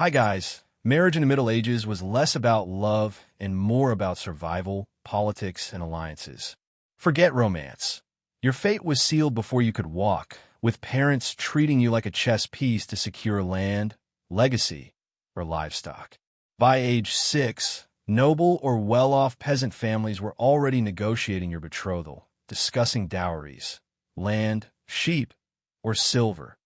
Hi guys, marriage in the Middle Ages was less about love and more about survival, politics, and alliances. Forget romance. Your fate was sealed before you could walk, with parents treating you like a chess piece to secure land, legacy, or livestock. By age 6, noble or well-off peasant families were already negotiating your betrothal, discussing dowries, land, sheep, or silver,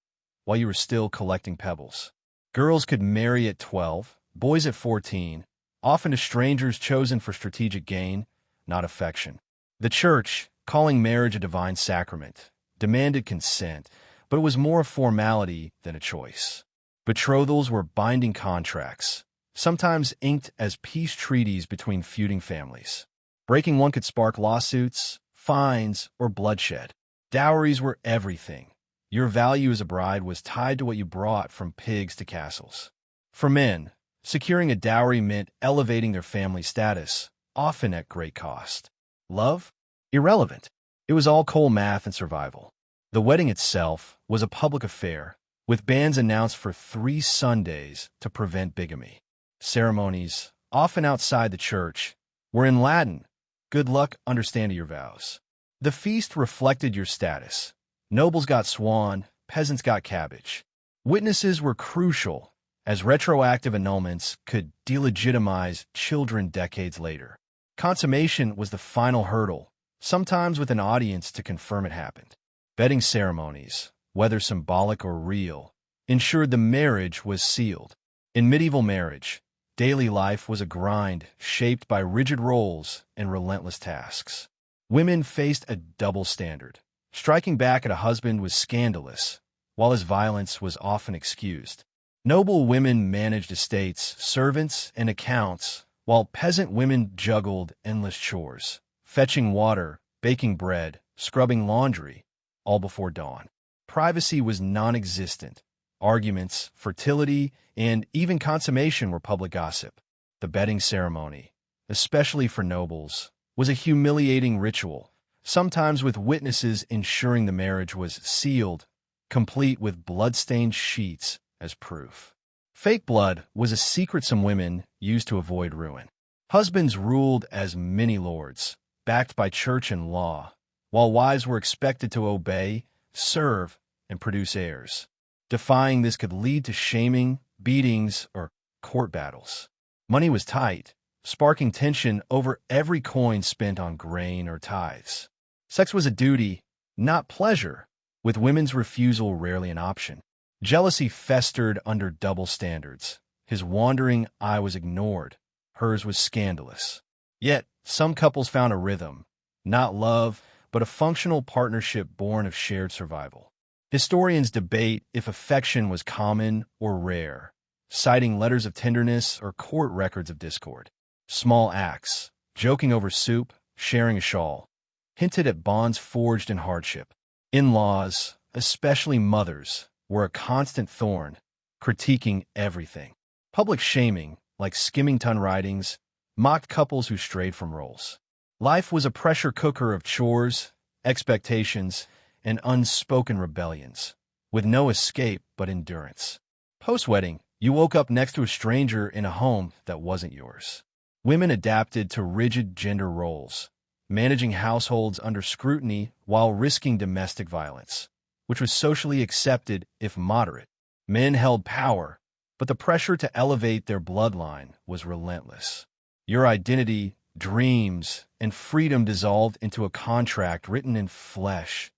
while you were still collecting pebbles. Girls could marry at 12, boys at 14, often to strangers chosen for strategic gain, not affection. The Church, calling marriage a divine sacrament, demanded consent, but it was more a formality than a choice. Betrothals were binding contracts, sometimes inked as peace treaties between feuding families. Breaking one could spark lawsuits, fines, or bloodshed. Dowries were everything. Your value as a bride was tied to what you brought from pigs to castles. For men, securing a dowry meant elevating their family status, often at great cost. Love? Irrelevant. It was all cold math and survival. The wedding itself was a public affair, with bans announced for 3 Sundays to prevent bigamy. Ceremonies, often outside the church, were in Latin. Good luck understanding your vows. The feast reflected your status. Nobles got swan, peasants got cabbage. Witnesses were crucial, as retroactive annulments could delegitimize children decades later. Consummation was the final hurdle, sometimes with an audience to confirm it happened. Wedding ceremonies, whether symbolic or real, ensured the marriage was sealed. In medieval marriage, daily life was a grind shaped by rigid roles and relentless tasks. Women faced a double standard. Striking back at a husband was scandalous, while his violence was often excused. Noble women managed estates, servants, and accounts, while peasant women juggled endless chores, fetching water, baking bread, scrubbing laundry, all before dawn. Privacy was non-existent. Arguments, fertility, and even consummation were public gossip. The bedding ceremony, especially for nobles, was a humiliating ritual, sometimes with witnesses ensuring the marriage was sealed, complete with blood-stained sheets as proof. Fake blood was a secret some women used to avoid ruin. Husbands ruled as mini-lords, backed by church and law, while wives were expected to obey, serve, and produce heirs. Defying this could lead to shaming, beatings, or court battles. Money was tight, sparking tension over every coin spent on grain or tithes. Sex was a duty, not pleasure, with women's refusal rarely an option. Jealousy festered under double standards. His wandering eye was ignored. Hers was scandalous. Yet, some couples found a rhythm, not love, but a functional partnership born of shared survival. Historians debate if affection was common or rare, citing letters of tenderness or court records of discord. Small acts, joking over soup, sharing a shawl, hinted at bonds forged in hardship. In-laws, especially mothers, were a constant thorn, critiquing everything. Public shaming, like skimming ton writings, mocked couples who strayed from roles. Life was a pressure cooker of chores, expectations, and unspoken rebellions, with no escape but endurance. Post-wedding, you woke up next to a stranger in a home that wasn't yours. Women adapted to rigid gender roles, managing households under scrutiny while risking domestic violence, which was socially accepted if moderate. Men held power, but the pressure to elevate their bloodline was relentless. Your identity, dreams, and freedom dissolved into a contract written in flesh,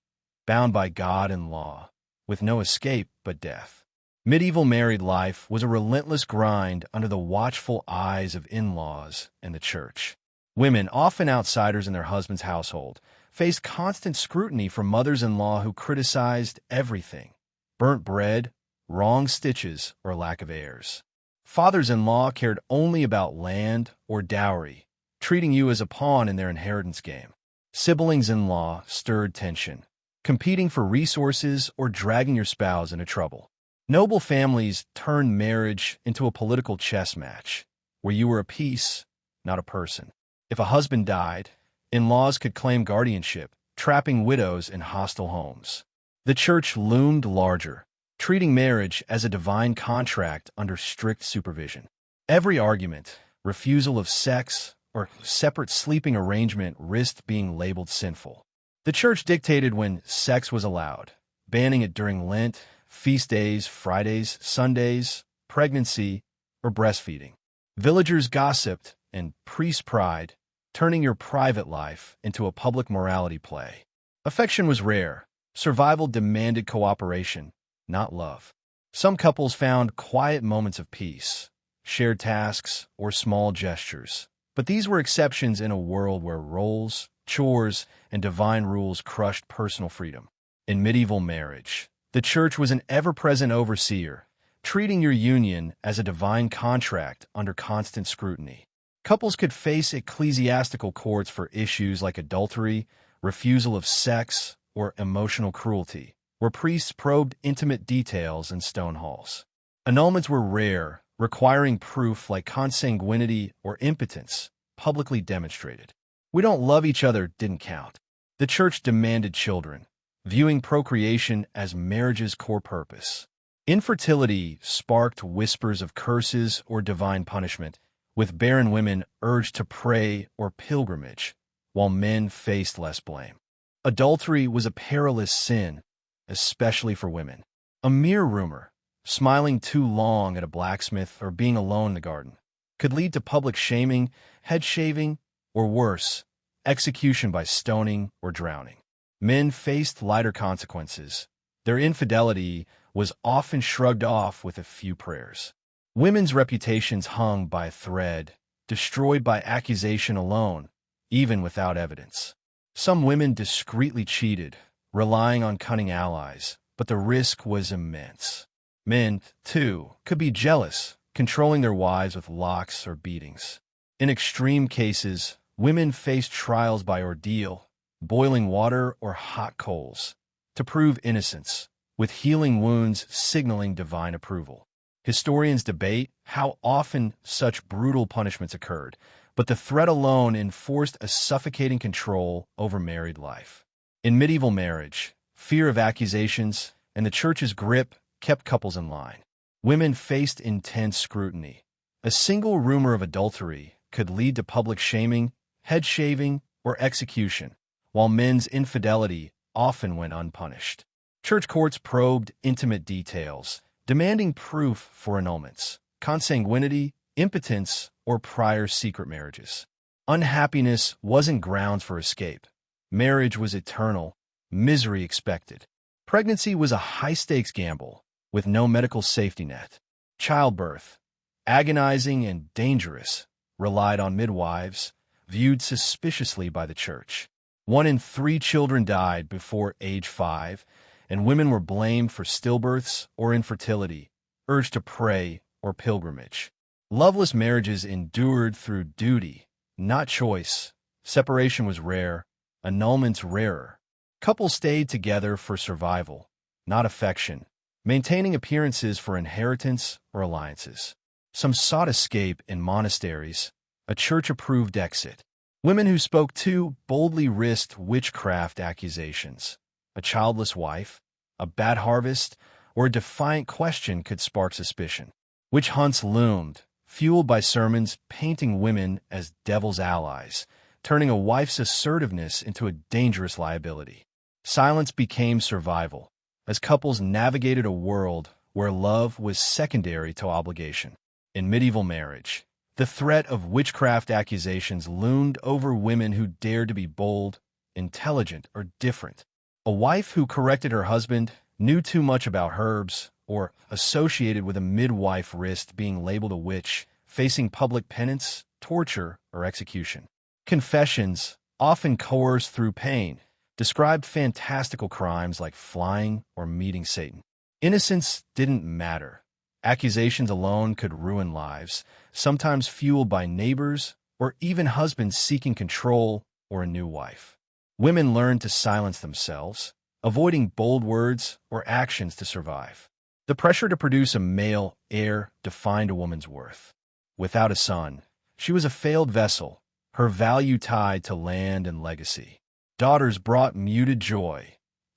bound by God and law, with no escape but death. Medieval married life was a relentless grind under the watchful eyes of in-laws and the church. Women, often outsiders in their husband's household, faced constant scrutiny from mothers-in-law who criticized everything: burnt bread, wrong stitches, or lack of heirs. Fathers-in-law cared only about land or dowry, treating you as a pawn in their inheritance game. Siblings-in-law stirred tension, competing for resources or dragging your spouse into trouble. Noble families turned marriage into a political chess match, where you were a piece, not a person. If a husband died, in-laws could claim guardianship, trapping widows in hostile homes. The church loomed larger, treating marriage as a divine contract under strict supervision. Every argument, refusal of sex, or separate sleeping arrangement risked being labeled sinful. The church dictated when sex was allowed, banning it during Lent, feast days, Fridays, Sundays, pregnancy, or breastfeeding. Villagers gossiped and priests pried, turning your private life into a public morality play. Affection was rare. Survival demanded cooperation, not love. Some couples found quiet moments of peace, shared tasks, or small gestures. But these were exceptions in a world where roles, chores, and divine rules crushed personal freedom. In medieval marriage, the church was an ever-present overseer, treating your union as a divine contract under constant scrutiny. Couples could face ecclesiastical courts for issues like adultery, refusal of sex, or emotional cruelty, where priests probed intimate details in stone halls. Annulments were rare, requiring proof like consanguinity or impotence, publicly demonstrated. "We don't love each other" didn't count. The church demanded children, viewing procreation as marriage's core purpose. Infertility sparked whispers of curses or divine punishment, with barren women urged to pray or pilgrimage, while men faced less blame. Adultery was a perilous sin, especially for women. A mere rumor, smiling too long at a blacksmith or being alone in the garden, could lead to public shaming, head shaving, or worse, execution by stoning or drowning. Men faced lighter consequences. Their infidelity was often shrugged off with a few prayers. Women's reputations hung by a thread, destroyed by accusation alone, even without evidence. Some women discreetly cheated, relying on cunning allies, but the risk was immense. Men, too, could be jealous, controlling their wives with locks or beatings. In extreme cases, women faced trials by ordeal, boiling water or hot coals, to prove innocence, with healing wounds signaling divine approval. Historians debate how often such brutal punishments occurred, but the threat alone enforced a suffocating control over married life. In medieval marriage, fear of accusations and the church's grip kept couples in line. Women faced intense scrutiny. A single rumor of adultery could lead to public shaming, head shaving, or execution, while men's infidelity often went unpunished. Church courts probed intimate details, demanding proof for annulments, consanguinity, impotence, or prior secret marriages. Unhappiness wasn't grounds for escape. Marriage was eternal, misery expected. Pregnancy was a high-stakes gamble, with no medical safety net. Childbirth, agonizing and dangerous, relied on midwives, viewed suspiciously by the church. 1 in 3 children died before age 5, and women were blamed for stillbirths or infertility, urged to pray or pilgrimage. Loveless marriages endured through duty, not choice. Separation was rare, annulments rarer. Couples stayed together for survival, not affection, maintaining appearances for inheritance or alliances. Some sought escape in monasteries, a church-approved exit. Women who spoke too boldly risked witchcraft accusations. A childless wife, a bad harvest, or a defiant question could spark suspicion. Witch hunts loomed, fueled by sermons painting women as devil's allies, turning a wife's assertiveness into a dangerous liability. Silence became survival, as couples navigated a world where love was secondary to obligation. In medieval marriage, the threat of witchcraft accusations loomed over women who dared to be bold, intelligent, or different. A wife who corrected her husband, knew too much about herbs, or associated with a midwife risked being labeled a witch, facing public penance, torture, or execution. Confessions, often coerced through pain, described fantastical crimes like flying or meeting Satan. Innocence didn't matter. Accusations alone could ruin lives, sometimes fueled by neighbors or even husbands seeking control or a new wife. Women learned to silence themselves, avoiding bold words or actions to survive. The pressure to produce a male heir defined a woman's worth. Without a son, she was a failed vessel, her value tied to land and legacy. Daughters brought muted joy.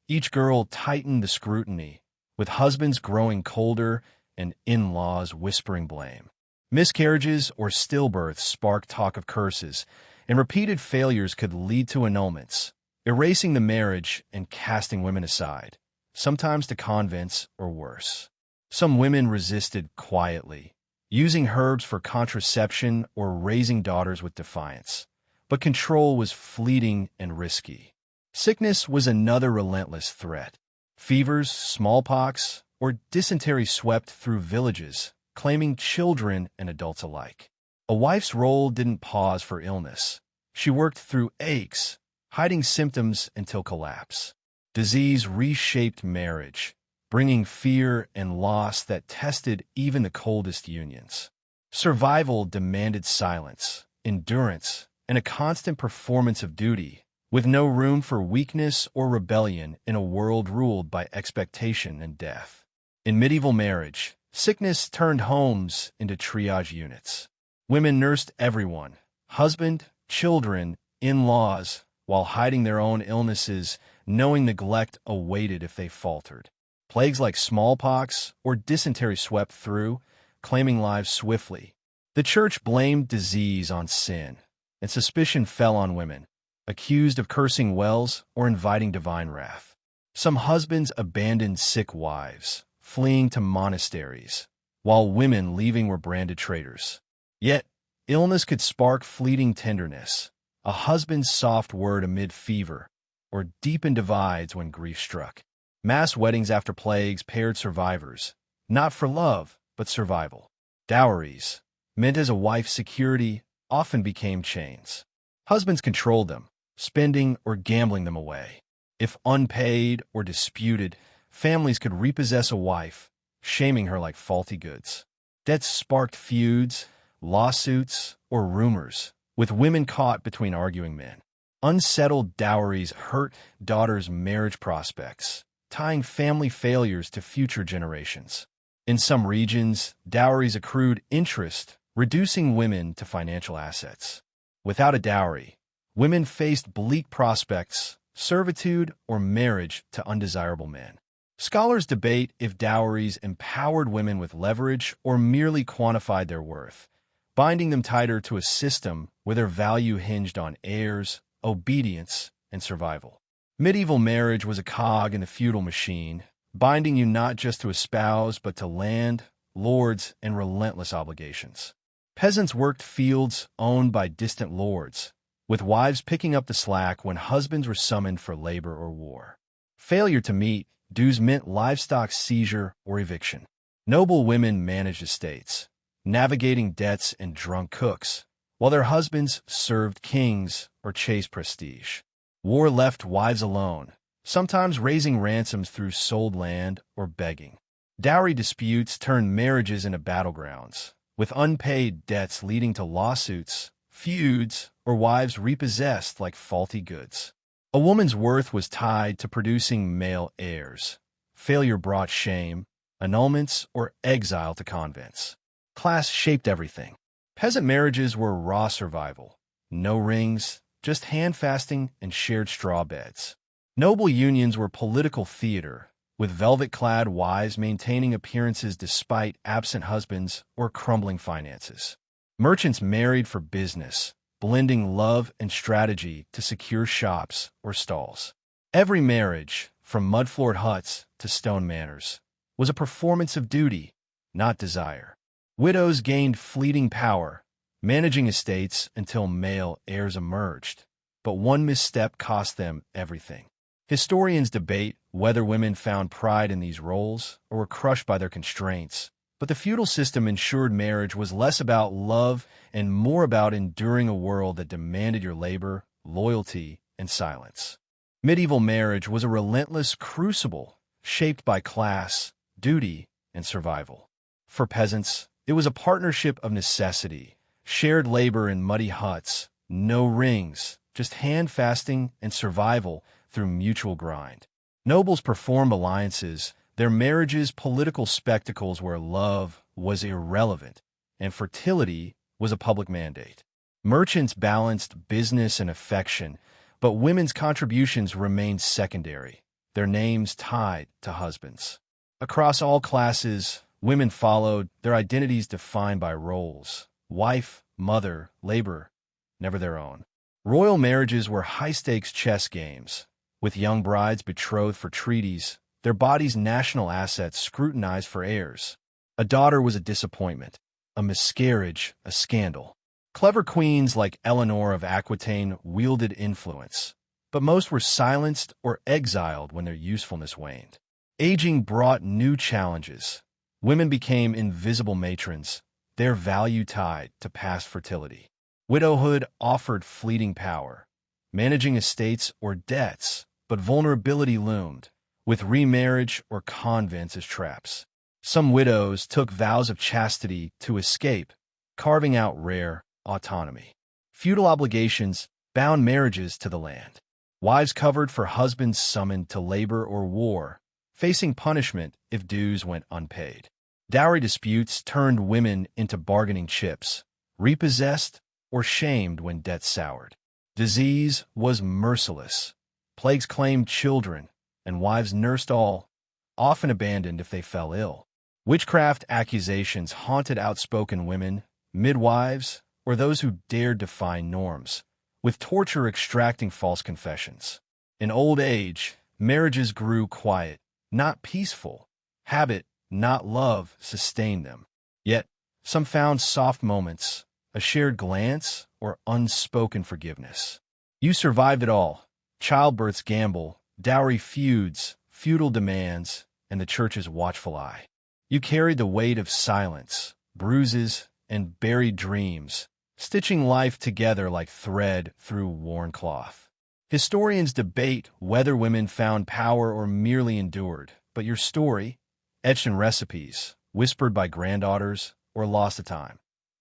Each girl tightened the scrutiny, with husbands growing colder and in-laws whispering blame. Miscarriages or stillbirths sparked talk of curses, and repeated failures could lead to annulments, erasing the marriage and casting women aside, sometimes to convents or worse. Some women resisted quietly, using herbs for contraception or raising daughters with defiance. But control was fleeting and risky. Sickness was another relentless threat. Fevers, smallpox, or dysentery swept through villages, claiming children and adults alike. A wife's role didn't pause for illness. She worked through aches, hiding symptoms until collapse. Disease reshaped marriage, bringing fear and loss that tested even the coldest unions. Survival demanded silence, endurance, and a constant performance of duty, with no room for weakness or rebellion in a world ruled by expectation and death. In medieval marriage, sickness turned homes into triage units. Women nursed everyone, husband, children, in-laws, while hiding their own illnesses, knowing neglect awaited if they faltered. Plagues like smallpox or dysentery swept through, claiming lives swiftly. The church blamed disease on sin, and suspicion fell on women, accused of cursing wells or inviting divine wrath. Some husbands abandoned sick wives, fleeing to monasteries, while women leaving were branded traitors. Yet, illness could spark fleeting tenderness, a husband's soft word amid fever, or deepen divides when grief struck. Mass weddings after plagues paired survivors, not for love, but survival. Dowries, meant as a wife's security, often became chains. Husbands controlled them, spending or gambling them away. If unpaid or disputed, families could repossess a wife, shaming her like faulty goods. Debts sparked feuds, lawsuits, or rumors, with women caught between arguing men. Unsettled dowries hurt daughters' marriage prospects, tying family failures to future generations. In some regions, dowries accrued interest, reducing women to financial assets. Without a dowry, women faced bleak prospects, servitude, or marriage to undesirable men. Scholars debate if dowries empowered women with leverage or merely quantified their worth, binding them tighter to a system where their value hinged on heirs, obedience, and survival. Medieval marriage was a cog in the feudal machine, binding you not just to a spouse but to land, lords, and relentless obligations. Peasants worked fields owned by distant lords, with wives picking up the slack when husbands were summoned for labor or war. Failure to meet dues meant livestock seizure or eviction. Noble women managed estates, navigating debts and drunk cooks, while their husbands served kings or chased prestige. War left wives alone, sometimes raising ransoms through sold land or begging. Dowry disputes turned marriages into battlegrounds, with unpaid debts leading to lawsuits, feuds, or wives repossessed like faulty goods. A woman's worth was tied to producing male heirs. Failure brought shame, annulments, or exile to convents. Class shaped everything. Peasant marriages were raw survival. No rings, just hand-fasting and shared straw beds. Noble unions were political theater, with velvet-clad wives maintaining appearances despite absent husbands or crumbling finances. Merchants married for business, blending love and strategy to secure shops or stalls. Every marriage, from mud-floored huts to stone manors, was a performance of duty, not desire. Widows gained fleeting power, managing estates until male heirs emerged, but one misstep cost them everything. Historians debate whether women found pride in these roles or were crushed by their constraints, but the feudal system ensured marriage was less about love and more about enduring a world that demanded your labor, loyalty, and silence. Medieval marriage was a relentless crucible shaped by class, duty, and survival. For peasants, it was a partnership of necessity, shared labor in muddy huts, no rings, just hand-fasting and survival through mutual grind. Nobles performed alliances, their marriages political spectacles where love was irrelevant and fertility was a public mandate. Merchants balanced business and affection, but women's contributions remained secondary, their names tied to husbands. Across all classes, women followed, their identities defined by roles: wife, mother, laborer, never their own. Royal marriages were high-stakes chess games, with young brides betrothed for treaties, their bodies national assets scrutinized for heirs. A daughter was a disappointment, a miscarriage, a scandal. Clever queens like Eleanor of Aquitaine wielded influence, but most were silenced or exiled when their usefulness waned. Aging brought new challenges. Women became invisible matrons, their value tied to past fertility. Widowhood offered fleeting power, managing estates or debts, but vulnerability loomed, with remarriage or convents as traps. Some widows took vows of chastity to escape, carving out rare autonomy. Feudal obligations bound marriages to the land. Wives covered for husbands summoned to labor or war, facing punishment if dues went unpaid. Dowry disputes turned women into bargaining chips, repossessed or shamed when debt soured. Disease was merciless. Plagues claimed children, and wives nursed all, often abandoned if they fell ill. Witchcraft accusations haunted outspoken women, midwives, or those who dared defy norms, with torture extracting false confessions. In old age, marriages grew quiet, not peaceful. Habit, not love, sustained them. Yet, some found soft moments, a shared glance, or unspoken forgiveness. You survived it all: childbirth's gamble, dowry feuds, feudal demands, and the church's watchful eye. You carried the weight of silence, bruises, and buried dreams, stitching life together like thread through worn cloth. Historians debate whether women found power or merely endured, but your story, etched in recipes, whispered by granddaughters, or lost to time,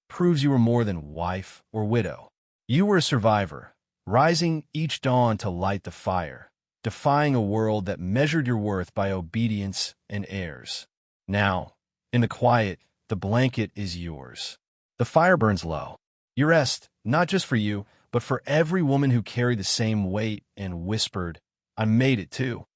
proves you were more than wife or widow. You were a survivor, rising each dawn to light the fire, defying a world that measured your worth by obedience and heirs. Now, in the quiet, the blanket is yours. The fire burns low. You rest, not just for you, but for every woman who carried the same weight and whispered, "I made it too."